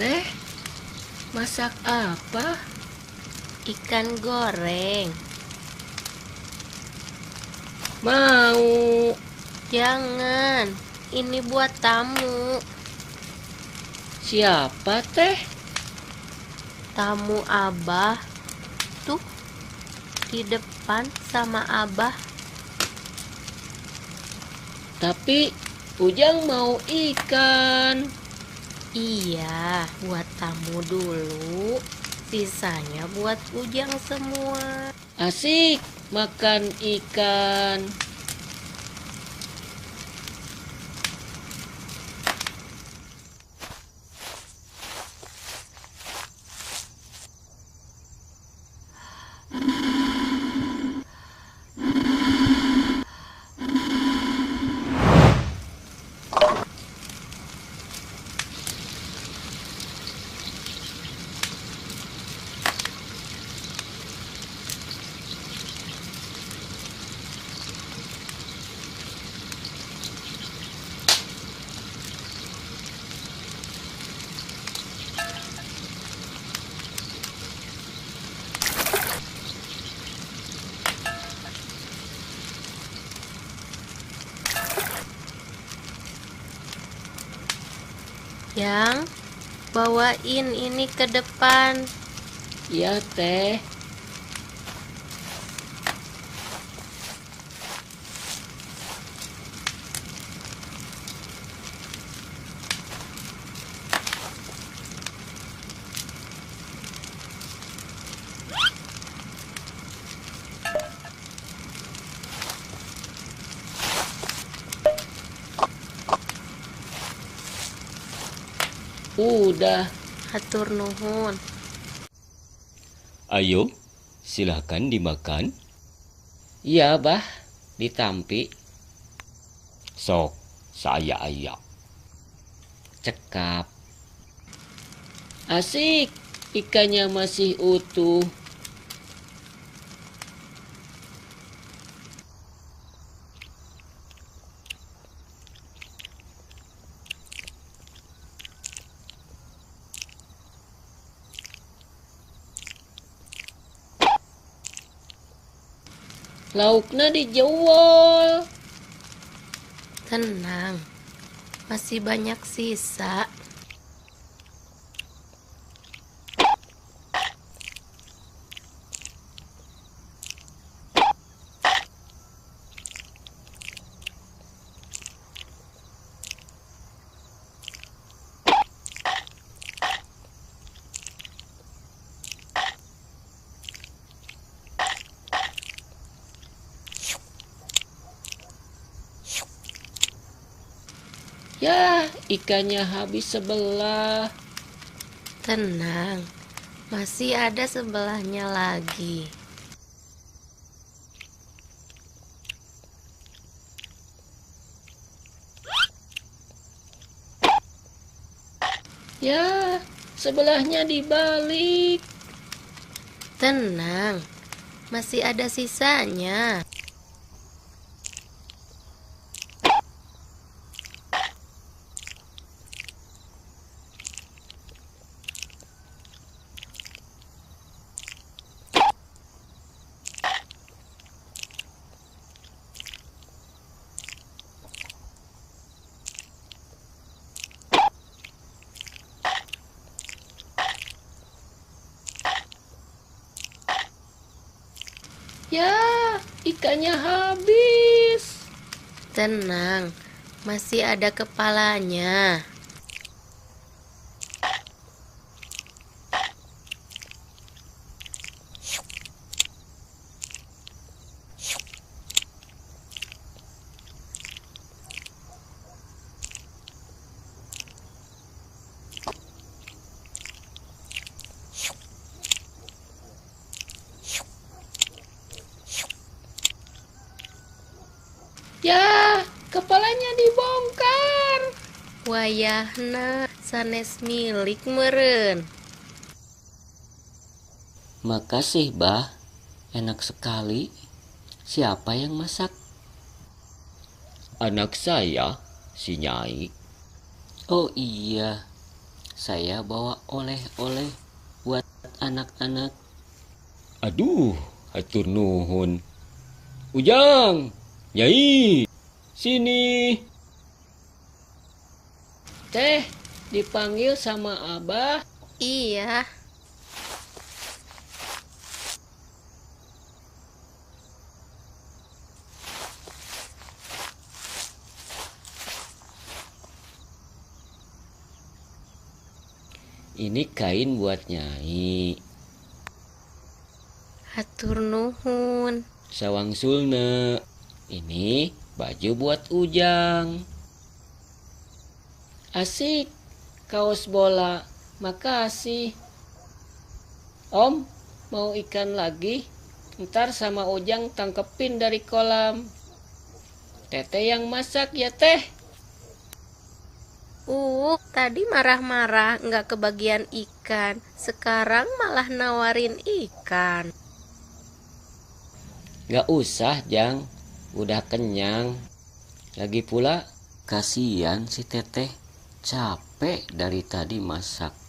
Teh, masak apa? Ikan goreng. Mau. Jangan, ini buat tamu. Siapa teh? Tamu Abah. Tuh, di depan sama Abah. Tapi Ujang mau ikan. Iya, buat tamu dulu. Sisanya buat Ujang semua. Asik makan ikan. Yang bawain ini ke depan. Iya teh. Udah. Hatur nuhun. Ayo, silahkan dimakan. Iya bah, ditampi. Sok, saya ayak. Cekap. Asik, ikannya masih utuh. Lauknya dijual. Tenang, masih banyak sisa. Ya, ikannya habis sebelah. Tenang, masih ada sebelahnya lagi. Ya, sebelahnya dibalik. Tenang, masih ada sisanya. Ya, ikannya habis. Tenang, masih ada kepalanya. Ya, kepalanya dibongkar. Wayahna sanes milik meren. Makasih, Bah. Enak sekali. Siapa yang masak? Anak saya, si Nyai. Oh iya, saya bawa oleh-oleh buat anak-anak. Aduh, hatur nuhun. Ujang, Nyai, sini. Teh, dipanggil sama Abah. Iya, Ini kain buat Nyai. hatur nuhun. Sawangsulna. Ini baju buat Ujang. Asik, kaos bola. Makasih. Om, mau ikan lagi? Ntar sama Ujang tangkepin dari kolam. Teteh yang masak ya teh. Tadi marah-marah nggak kebagian ikan. Sekarang malah nawarin ikan. Gak usah, Jang. Udah kenyang. Lagi pula, kasihan si Teteh. Capek dari tadi masak.